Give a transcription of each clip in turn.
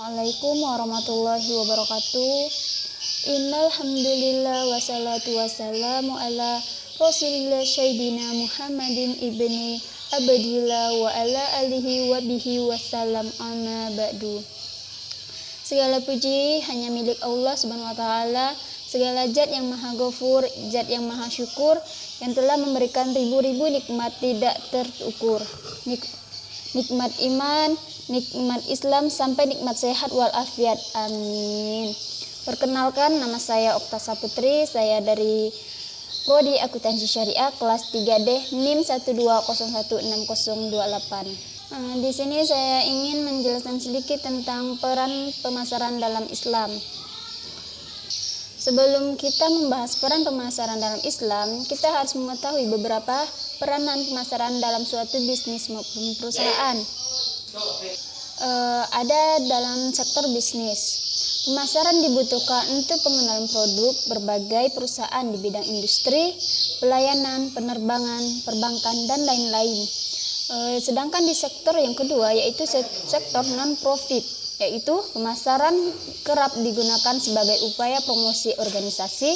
Assalamualaikum warahmatullahi wabarakatuh. Innal hamdalillah wassalatu wassalamu ala Rasulillah Sayyidina Muhammadin ibni Abdillah wa ala alihi wa bihi wassalam, amma ba'du. Segala puji hanya milik Allah Subhanahu wa taala. Segala zat yang maha ghafur, zat yang maha syukur, yang telah memberikan ribu-ribu nikmat tidak terukur. Nikmat iman, nikmat Islam, sampai nikmat sehat walafiat. Amin. Perkenalkan, nama saya Okta Saputri, saya dari Prodi Akuntansi Syariah kelas 3D NIM 1201628. Di sini saya ingin menjelaskan sedikit tentang peran pemasaran dalam Islam. Sebelum kita membahas peran pemasaran dalam Islam, kita harus mengetahui beberapa peranan pemasaran dalam suatu bisnis maupun perusahaan. Ada dalam sektor bisnis. Pemasaran dibutuhkan untuk pengenalan produk berbagai perusahaan di bidang industri, pelayanan, penerbangan, perbankan, dan lain-lain. Sedangkan di sektor yang kedua, yaitu sektor non-profit, yaitu pemasaran kerap digunakan sebagai upaya promosi organisasi,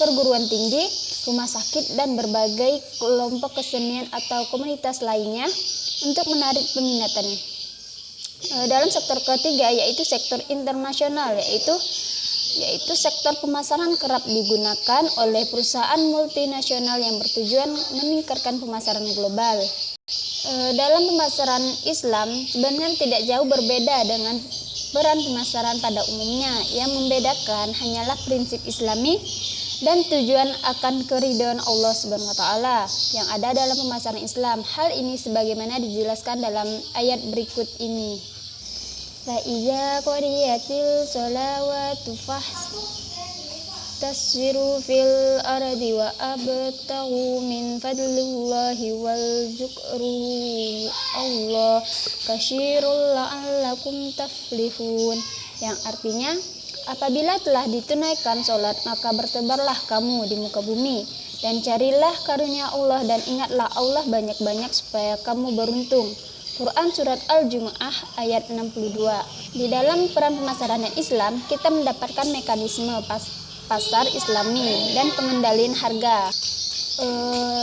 perguruan tinggi, rumah sakit, dan berbagai kelompok kesenian atau komunitas lainnya untuk menarik peminatannya. Dalam sektor ketiga, yaitu sektor internasional, yaitu sektor pemasaran kerap digunakan oleh perusahaan multinasional yang bertujuan meningkatkan pemasaran global. Dalam pemasaran Islam sebenarnya tidak jauh berbeda dengan peran pemasaran pada umumnya. Yang membedakan hanyalah prinsip Islami dan tujuan akan keridhaan Allah Subhanahu wa taala yang ada dalam pemasaran Islam. Hal ini sebagaimana dijelaskan dalam ayat berikut ini. Fa'iza qadiyatil sholawatu taswiru fil ardi wa abtaghu min fadlillahi wal zukru Allah kasyirul la'allakum taflihun, yang artinya, apabila telah ditunaikan sholat maka bertebarlah kamu di muka bumi dan carilah karunia Allah dan ingatlah Allah banyak-banyak supaya kamu beruntung. Quran Surat Al-Jumu'ah ayat 62. Di dalam peran pemasaran Islam, kita mendapatkan mekanisme pasar Islami dan pengendalian harga.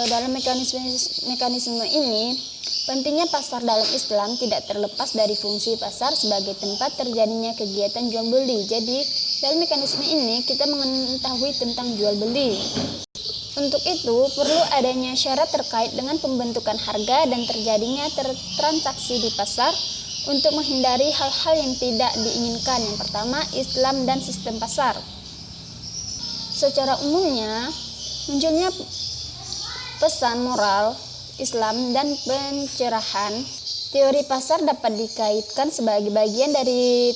Dalam mekanisme ini, pentingnya pasar dalam Islam tidak terlepas dari fungsi pasar sebagai tempat terjadinya kegiatan jual beli. Jadi, dalam mekanisme ini kita mengetahui tentang jual beli. Untuk itu, perlu adanya syarat terkait dengan pembentukan harga dan terjadinya transaksi di pasar untuk menghindari hal-hal yang tidak diinginkan. Yang pertama, Islam dan sistem pasar. Secara umumnya, munculnya pesan moral Islam dan pencerahan teori pasar dapat dikaitkan sebagai bagian dari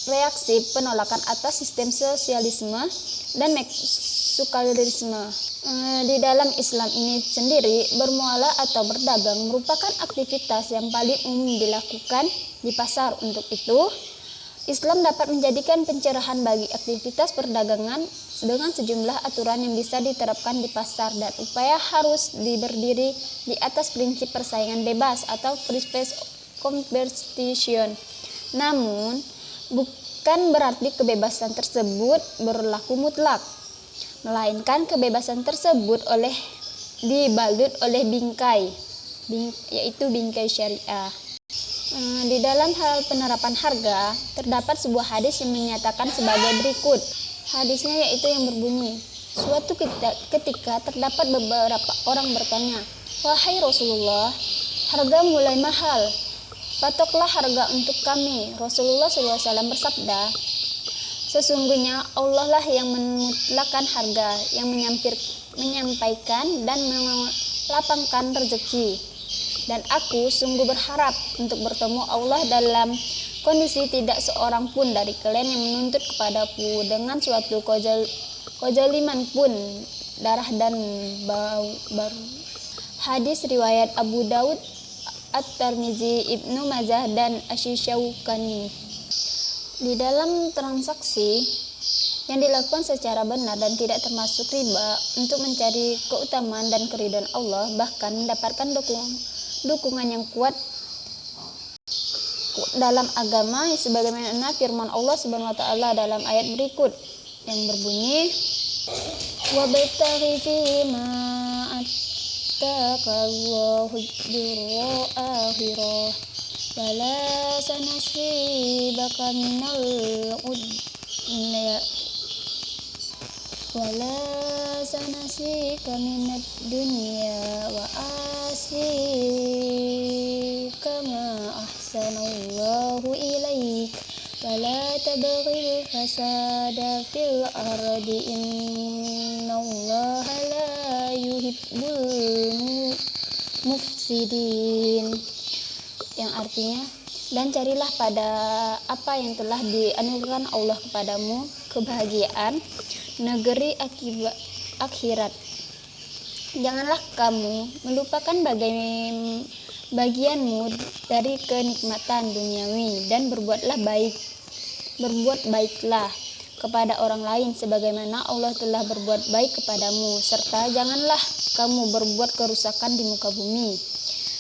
reaksi penolakan atas sistem sosialisme dan sekularisme. Di dalam Islam ini sendiri, bermuamalah atau berdagang merupakan aktivitas yang paling umum dilakukan di pasar. Untuk itu, Islam dapat menjadikan pencerahan bagi aktivitas perdagangan dengan sejumlah aturan yang bisa diterapkan di pasar dan upaya harus berdiri di atas prinsip persaingan bebas atau free competition. Namun, bukan berarti kebebasan tersebut berlaku mutlak, melainkan kebebasan tersebut dibalut oleh yaitu bingkai syariah. Di dalam hal penerapan harga, terdapat sebuah hadis yang menyatakan sebagai berikut. Hadisnya yaitu yang berbunyi, suatu ketika terdapat beberapa orang bertanya, "Wahai Rasulullah, harga mulai mahal, patoklah harga untuk kami." Rasulullah SAW bersabda, "Sesungguhnya Allah lah yang memutlakkan harga, yang menyampaikan dan melapangkan rezeki. Dan aku sungguh berharap untuk bertemu Allah dalam kondisi tidak seorang pun dari kalian yang menuntut kepadaku dengan suatu kezaliman pun, darah dan bau." Hadis riwayat Abu Daud, At-Tirmizi, Ibnu Majah, dan Asy-Syaukani. Di dalam transaksi yang dilakukan secara benar dan tidak termasuk riba untuk mencari keutamaan dan keridhaan Allah, bahkan mendapatkan dukungan yang kuat dalam agama sebagaimana firman Allah Subhanahu wa taala dalam ayat berikut yang berbunyi wabtaghi fima attaqallahu ad-darul akhirah wala sanasibaka minal wala sanasika minad dunya wa asika ma ahsanallahu ilaik wala tabghil fasada fil ardi innallaha la yuhibbul mufsidin, yang artinya dan carilah pada apa yang telah dianugerahkan Allah kepadamu kebahagiaan negeri akibat akhirat. Janganlah kamu melupakan bagianmu dari kenikmatan duniawi dan berbuat baiklah kepada orang lain sebagaimana Allah telah berbuat baik kepadamu, serta janganlah kamu berbuat kerusakan di muka bumi.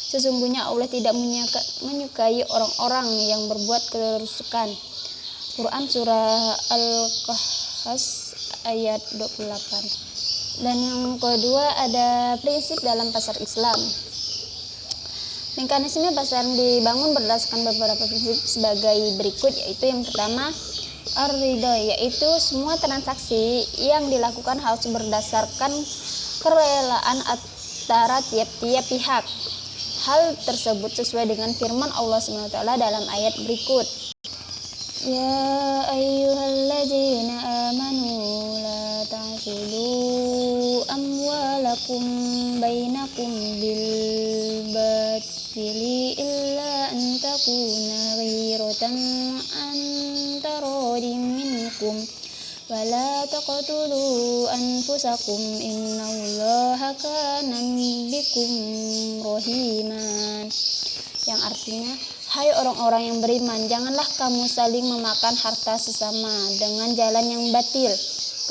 Sesungguhnya Allah tidak menyukai orang-orang yang berbuat kerusakan. Quran surah Al-Qasas ayat 28. Dan yang kedua ada prinsip dalam pasar Islam. Mekanisme pasar dibangun berdasarkan beberapa prinsip sebagai berikut, yaitu yang pertama ar-ridha, yaitu semua transaksi yang dilakukan harus berdasarkan kerelaan antara tiap-tiap pihak. Hal tersebut sesuai dengan firman Allah SWT dalam ayat berikut. Ya ayyuhalladzina amanu la ta'kulu amwalakum bainakum bil batili illa an takuna ghiratan an taradin minkum wala taqtulu anfusakum innallaha kana bikum rahiman, yang artinya hai orang-orang yang beriman, janganlah kamu saling memakan harta sesama dengan jalan yang batil,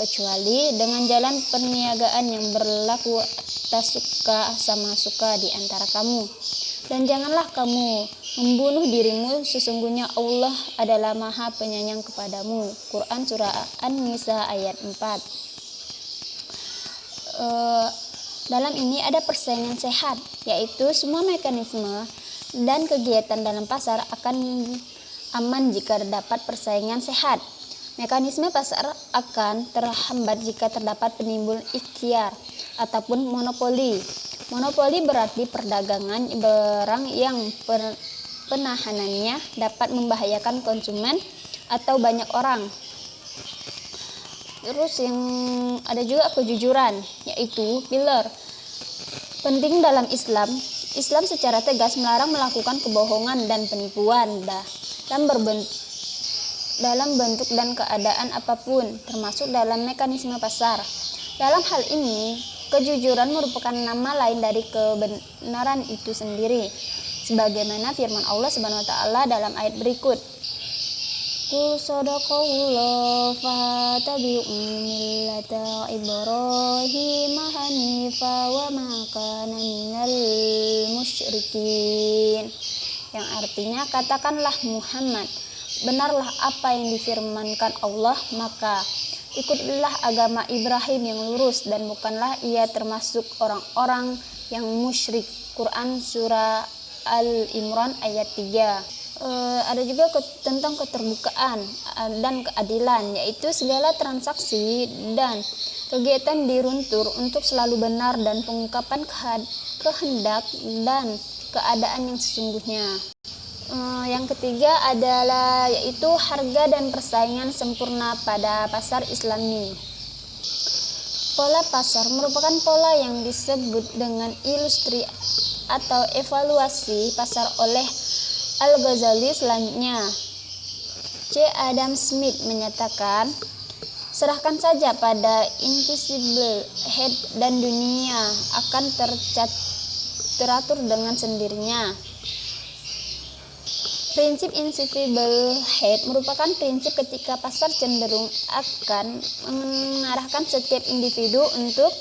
kecuali dengan jalan perniagaan yang berlaku atas suka sama suka di antara kamu. Dan janganlah kamu membunuh dirimu, sesungguhnya Allah adalah Maha Penyayang kepadamu. Quran surah An-Nisa ayat 4. Dalam ini ada persaingan sehat, yaitu semua mekanisme dan kegiatan dalam pasar akan aman jika terdapat persaingan sehat. Mekanisme pasar akan terhambat jika terdapat penimbul ikhtiar ataupun monopoli. Monopoli berarti perdagangan barang yang penahanannya dapat membahayakan konsumen atau banyak orang. Terus yang ada juga kejujuran, yaitu pilar penting dalam Islam. Islam secara tegas melarang melakukan kebohongan dan penipuan dalam bentuk dan keadaan apapun, termasuk dalam mekanisme pasar. Dalam hal ini, kejujuran merupakan nama lain dari kebenaran itu sendiri, sebagaimana firman Allah Subhanahu wa taala dalam ayat berikut. Qul sadaqallahu fattabi'u millata Ibrahim hanifa wa ma kana minal musyrikin, yang artinya katakanlah Muhammad, benarlah apa yang difirmankan Allah, maka ikutlah agama Ibrahim yang lurus dan bukanlah ia termasuk orang-orang yang musyrik. Quran surah Al-Imran ayat 3. Ada juga tentang keterbukaan dan keadilan, yaitu segala transaksi dan kegiatan diruntur untuk selalu benar dan pengungkapan kehendak dan keadaan yang sesungguhnya. Yang ketiga adalah yaitu harga dan persaingan sempurna pada pasar Islami. Pola pasar merupakan pola yang disebut dengan ilustri atau evaluasi pasar oleh Al-Ghazali. Selanjutnya, C. Adam Smith menyatakan, serahkan saja pada invisible head dan dunia akan teratur dengan sendirinya. Prinsip invisible head merupakan prinsip ketika pasar cenderung akan mengarahkan setiap individu untuk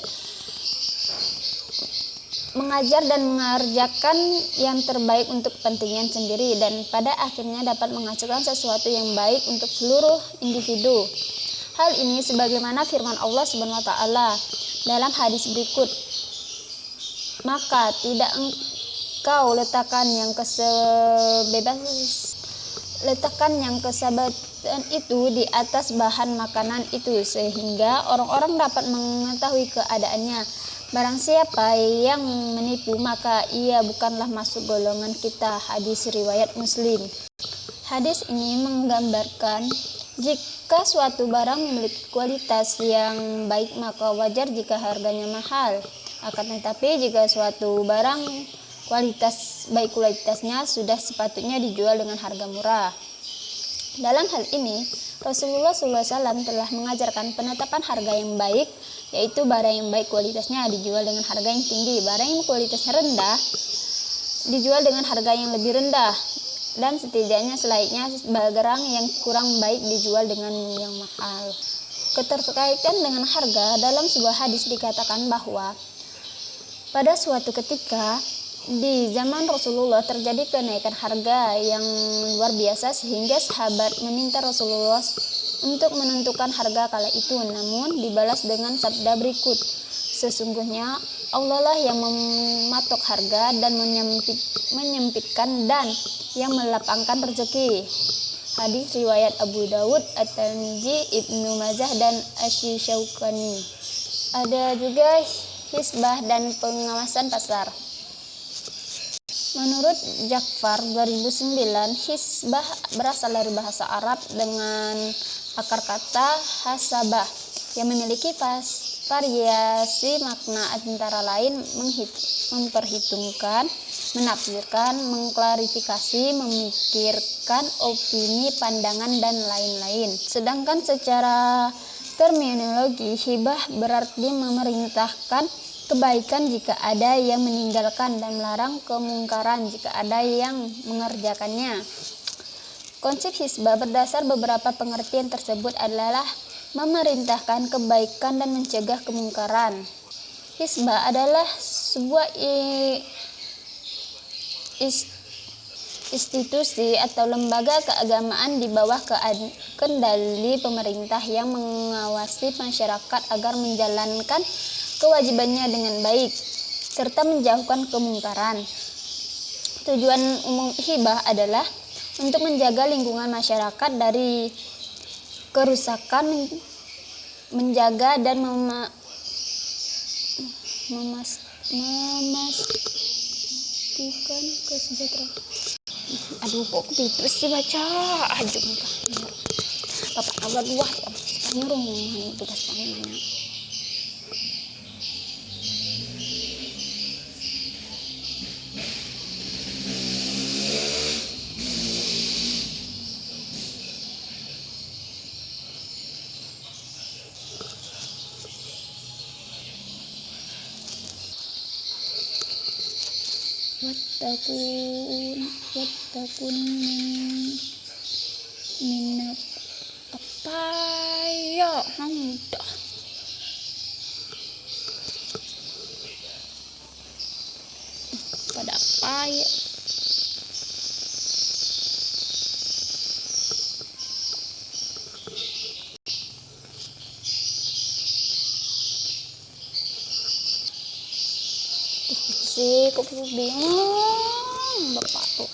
mengajar dan mengerjakan yang terbaik untuk kepentingan sendiri, dan pada akhirnya dapat menghasilkan sesuatu yang baik untuk seluruh individu. Hal ini sebagaimana firman Allah Subhanahu wa taala dalam hadis berikut, maka tidak engkau letakkan yang kesabaran itu di atas bahan makanan itu, sehingga orang-orang dapat mengetahui keadaannya. Barang siapa yang menipu, maka ia bukanlah masuk golongan kita. Hadis riwayat Muslim. Hadis ini menggambarkan jika suatu barang memiliki kualitas yang baik, maka wajar jika harganya mahal. Akan tetapi jika suatu barang kualitasnya sudah sepatutnya dijual dengan harga murah. Dalam hal ini, Rasulullah SAW telah mengajarkan penetapan harga yang baik, yaitu barang yang baik kualitasnya dijual dengan harga yang tinggi, barang yang kualitasnya rendah dijual dengan harga yang lebih rendah, dan setidaknya selayaknya barang yang kurang baik dijual dengan yang mahal. Keterkaitan dengan harga, dalam sebuah hadis dikatakan bahwa pada suatu ketika di zaman Rasulullah terjadi kenaikan harga yang luar biasa, sehingga sahabat meminta Rasulullah untuk menentukan harga kala itu, namun dibalas dengan sabda berikut, sesungguhnya Allah lah yang mematok harga dan menyempitkan dan yang melapangkan rezeki. Hadis riwayat Abu Dawud, At-Tirmidzi, Ibnu Majah, dan Asy-Syaukani. Ada juga hisbah dan pengawasan pasar. Menurut Ja'far 2009, hisbah berasal dari bahasa Arab dengan akar kata hasabah yang memiliki variasi makna, antara lain memperhitungkan, menafsirkan, mengklarifikasi, memikirkan, opini, pandangan, dan lain-lain. Sedangkan secara terminologi, hibah berarti memerintahkan kebaikan jika ada yang meninggalkan dan melarang kemungkaran jika ada yang mengerjakannya. Konsep hisbah berdasar beberapa pengertian tersebut adalah memerintahkan kebaikan dan mencegah kemungkaran. Hisbah adalah sebuah institusi atau lembaga keagamaan di bawah kendali pemerintah yang mengawasi masyarakat agar menjalankan kewajibannya dengan baik serta menjauhkan kemungkaran. Tujuan umum hibah adalah untuk menjaga lingkungan masyarakat dari kerusakan, menjaga dan memastikan kesejahteraan. Aduh, kok gitu sih baca aja muka. Bapak awal luah nyuruh tugas panggilnya. Wattakun min apa ya hamdah pada apa ya sih, kok bingung bapak tuh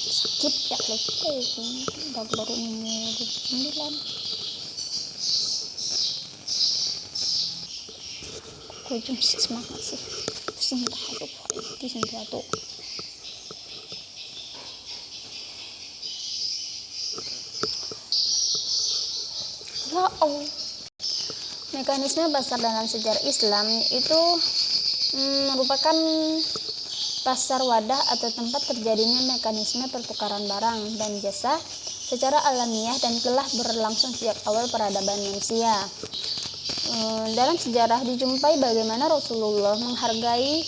sakit ya lepas baru umur 9 kok jam semangat sih pusing tahu di satu ya Allah. Mekanisme pasar dalam sejarah Islam itu merupakan pasar wadah atau tempat terjadinya mekanisme pertukaran barang dan jasa secara alamiah dan telah berlangsung sejak awal peradaban manusia. Dalam sejarah dijumpai bagaimana Rasulullah menghargai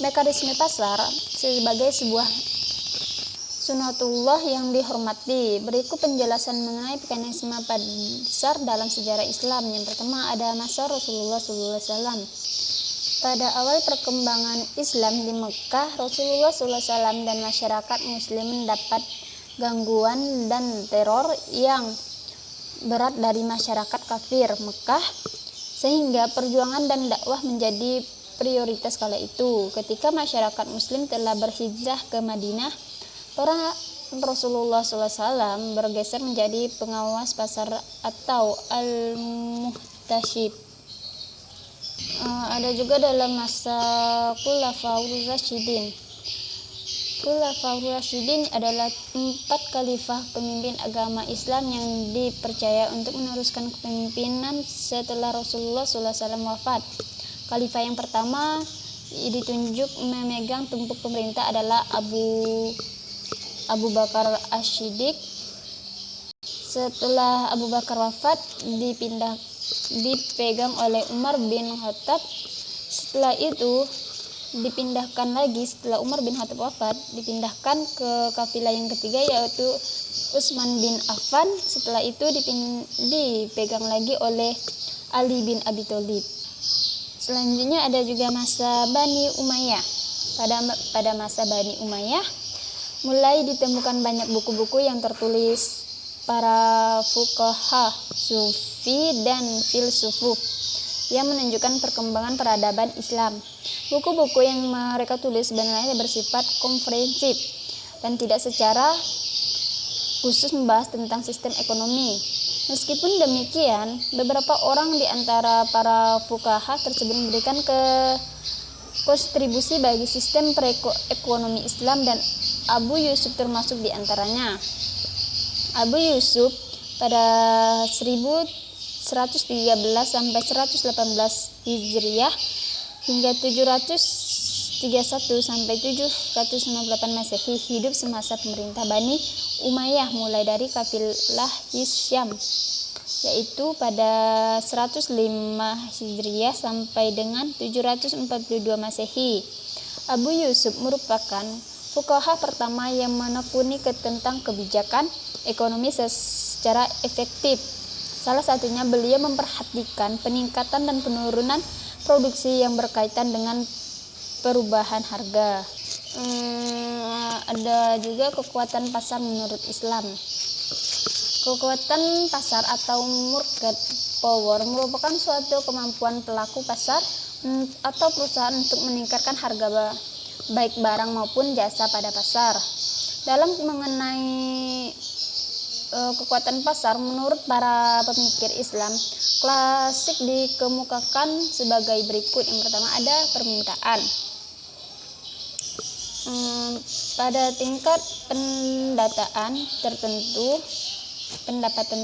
mekanisme pasar sebagai sebuah sunatullah yang dihormati. Berikut penjelasan mengenai mekanisme pasar dalam sejarah Islam. Yang pertama, ada masa Rasulullah SAW. Pada awal perkembangan Islam di Mekah, Rasulullah SAW dan masyarakat Muslim mendapat gangguan dan teror yang berat dari masyarakat kafir Mekah, sehingga perjuangan dan dakwah menjadi prioritas kala itu. Ketika masyarakat Muslim telah berhijrah ke Madinah, para Rasulullah SAW bergeser menjadi pengawas pasar atau al-muhtashib. Ada juga dalam masa Khulafaur Rasyidin. Khulafaur Rasyidin adalah 4 khalifah pemimpin agama Islam yang dipercaya untuk meneruskan kepemimpinan setelah Rasulullah SAW wafat. Khalifah yang pertama ditunjuk memegang tumpuk pemerintah adalah Abu Bakar Asy-Siddiq. Setelah Abu Bakar wafat, dipegang oleh Umar bin Khattab. Setelah itu setelah Umar bin Khattab wafat, dipindahkan ke kafilah yang ketiga, yaitu Utsman bin Affan. Setelah itu dipegang lagi oleh Ali bin Abi Thalib. Selanjutnya ada juga masa Bani Umayyah. Pada masa Bani Umayyah mulai ditemukan banyak buku-buku yang tertulis para fuqaha, sufi, dan filsuf yang menunjukkan perkembangan peradaban Islam. Buku-buku yang mereka tulis sebenarnya bersifat komprehensif dan tidak secara khusus membahas tentang sistem ekonomi. Meskipun demikian, beberapa orang di antara para fuqaha tersebut memberikan kontribusi bagi sistem perekonomi Islam, dan Abu Yusuf termasuk di antaranya. Abu Yusuf pada 1113 sampai 118 Hijriah hingga 731 sampai 758 Masehi hidup semasa pemerintah Bani Umayyah mulai dari kafilah Hisyam, yaitu pada 105 Hijriah sampai dengan 742 Masehi. Abu Yusuf merupakan fuqaha pertama yang menekuni tentang kebijakan ekonomi secara efektif. Salah satunya beliau memperhatikan peningkatan dan penurunan produksi yang berkaitan dengan perubahan harga. Ada juga kekuatan pasar menurut Islam. Kekuatan pasar atau market power merupakan suatu kemampuan pelaku pasar atau perusahaan untuk meningkatkan harga baik barang maupun jasa pada pasar. Dalam mengenai kekuatan pasar, menurut para pemikir Islam klasik dikemukakan sebagai berikut. Yang pertama ada permintaan. Pada tingkat pendapatan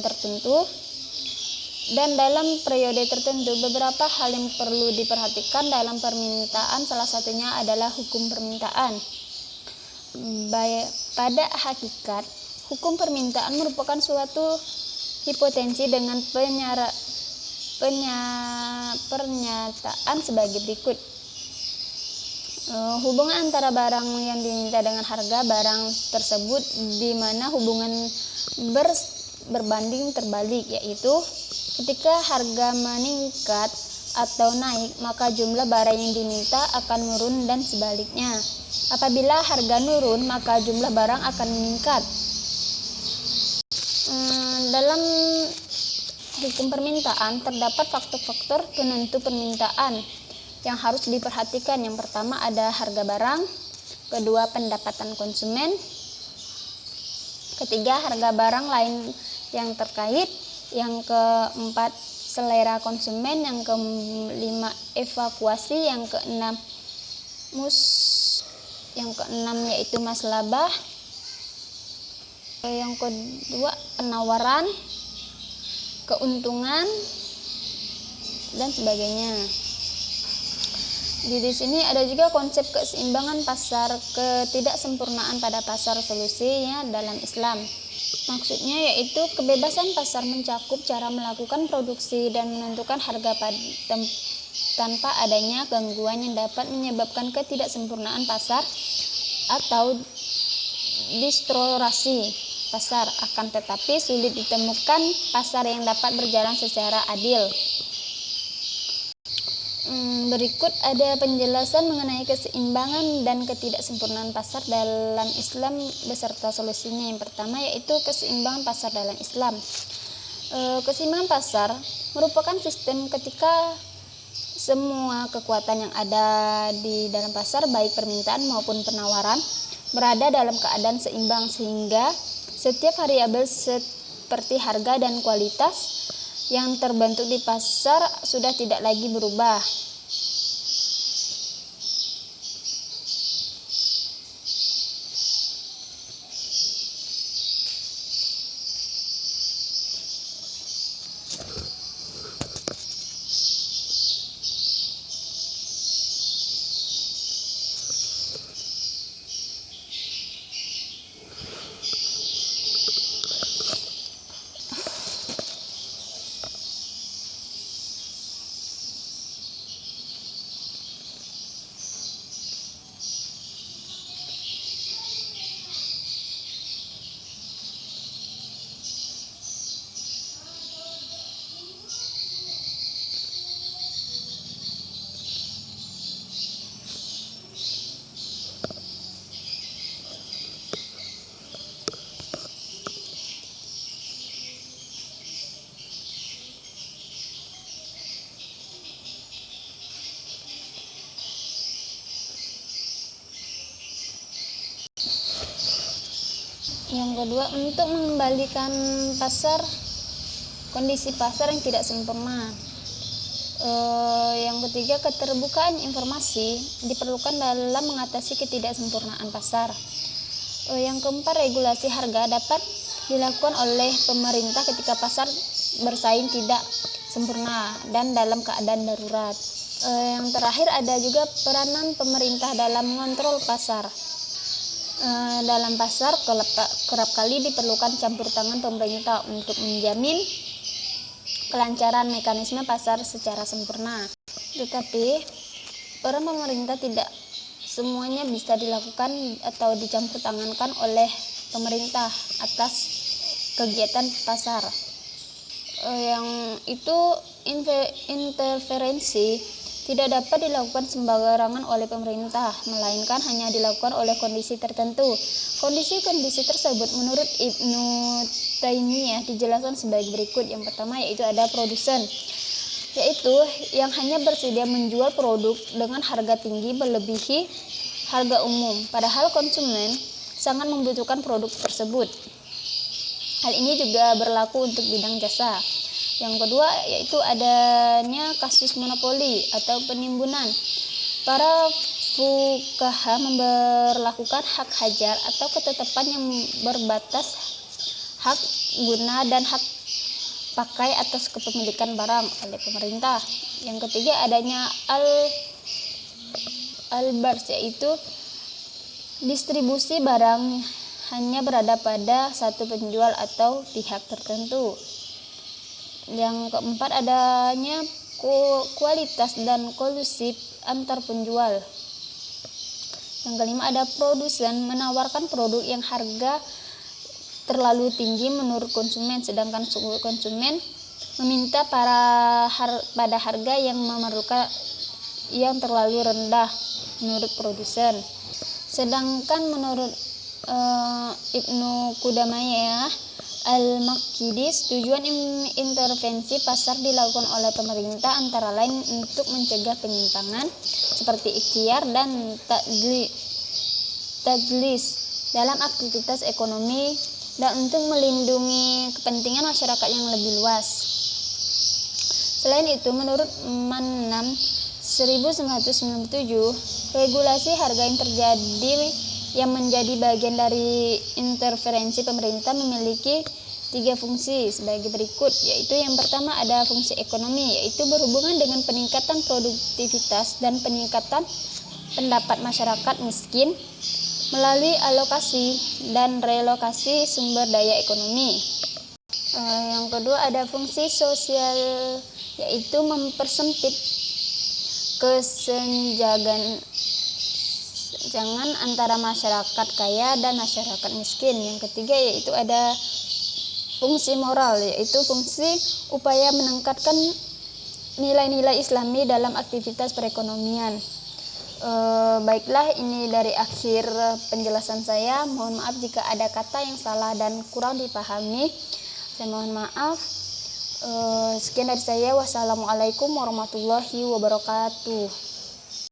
tertentu dan dalam periode tertentu, beberapa hal yang perlu diperhatikan dalam permintaan, salah satunya adalah hukum permintaan. Pada hakikat, hukum permintaan merupakan suatu hipotensi dengan pernyataan sebagai berikut. Hubungan antara barang yang diminta dengan harga barang tersebut, di mana hubungan berbanding terbalik, yaitu ketika harga meningkat atau naik, maka jumlah barang yang diminta akan menurun, dan sebaliknya. Apabila harga menurun, maka jumlah barang akan meningkat. Dalam hukum permintaan terdapat faktor-faktor penentu permintaan yang harus diperhatikan. Yang pertama ada harga barang, kedua pendapatan konsumen, ketiga harga barang lain yang terkait, yang keempat selera konsumen, yang kelima evakuasi, yang keenam yaitu maslabah, yang kedua penawaran, keuntungan, dan sebagainya. Di sini ada juga konsep keseimbangan pasar, ketidaksempurnaan pada pasar solusinya dalam Islam. Maksudnya yaitu kebebasan pasar mencakup cara melakukan produksi dan menentukan harga tanpa adanya gangguan yang dapat menyebabkan ketidaksempurnaan pasar atau distorsi pasar. Akan tetapi sulit ditemukan pasar yang dapat berjalan secara adil. Berikut ada penjelasan mengenai keseimbangan dan ketidaksempurnaan pasar dalam Islam beserta solusinya. Yang pertama yaitu keseimbangan pasar dalam Islam. Keseimbangan pasar merupakan sistem ketika semua kekuatan yang ada di dalam pasar, baik permintaan maupun penawaran, berada dalam keadaan seimbang sehingga setiap variabel seperti harga dan kualitas yang terbentuk di pasar sudah tidak lagi berubah. Yang kedua, untuk mengembalikan kondisi pasar yang tidak sempurna. Yang ketiga, keterbukaan informasi diperlukan dalam mengatasi ketidaksempurnaan pasar. Yang keempat, regulasi harga dapat dilakukan oleh pemerintah ketika pasar bersaing tidak sempurna dan dalam keadaan darurat. Yang terakhir, ada juga peranan pemerintah dalam mengontrol pasar. Dalam pasar kerap kali diperlukan campur tangan pemerintah untuk menjamin kelancaran mekanisme pasar secara sempurna. Tetapi peran pemerintah tidak semuanya bisa dilakukan atau dicampur tangankan oleh pemerintah atas kegiatan pasar. Yang itu interferensi tidak dapat dilakukan sembarangan oleh pemerintah, melainkan hanya dilakukan oleh kondisi tertentu. Kondisi-kondisi tersebut menurut Ibnu Taimiyah dijelaskan sebagai berikut. Yang pertama yaitu ada produsen, yaitu yang hanya bersedia menjual produk dengan harga tinggi melebihi harga umum, padahal konsumen sangat membutuhkan produk tersebut. Hal ini juga berlaku untuk bidang jasa. Yang kedua yaitu adanya kasus monopoli atau penimbunan. Para fuqaha memberlakukan hak hajar atau ketetapan yang berbatas hak guna dan hak pakai atas kepemilikan barang oleh pemerintah. Yang ketiga adanya al-bars, yaitu distribusi barang hanya berada pada satu penjual atau pihak tertentu. Yang keempat adanya kualitas dan kolusif antar penjual. Yang kelima ada produsen menawarkan produk yang harga terlalu tinggi menurut konsumen, sedangkan konsumen meminta pada harga yang memerlukan yang terlalu rendah menurut produsen. Sedangkan menurut Ibnu Qudamah Al-Makidis, tujuan intervensi pasar dilakukan oleh pemerintah antara lain untuk mencegah penyimpangan seperti ikhtiar dan tadlis dalam aktivitas ekonomi dan untuk melindungi kepentingan masyarakat yang lebih luas. Selain itu, menurut Mannam 1997, regulasi harga yang terjadi yang menjadi bagian dari intervensi pemerintah memiliki 3 fungsi sebagai berikut, yaitu yang pertama ada fungsi ekonomi, yaitu berhubungan dengan peningkatan produktivitas dan peningkatan pendapat masyarakat miskin melalui alokasi dan relokasi sumber daya ekonomi. Yang kedua ada fungsi sosial, yaitu mempersempit kesenjangan antara masyarakat kaya dan masyarakat miskin. Yang ketiga yaitu ada fungsi moral, yaitu fungsi upaya meningkatkan nilai-nilai Islami dalam aktivitas perekonomian. Baiklah, ini dari akhir penjelasan saya. Mohon maaf jika ada kata yang salah dan kurang dipahami. Saya mohon maaf. Sekian dari saya. Wassalamualaikum warahmatullahi wabarakatuh.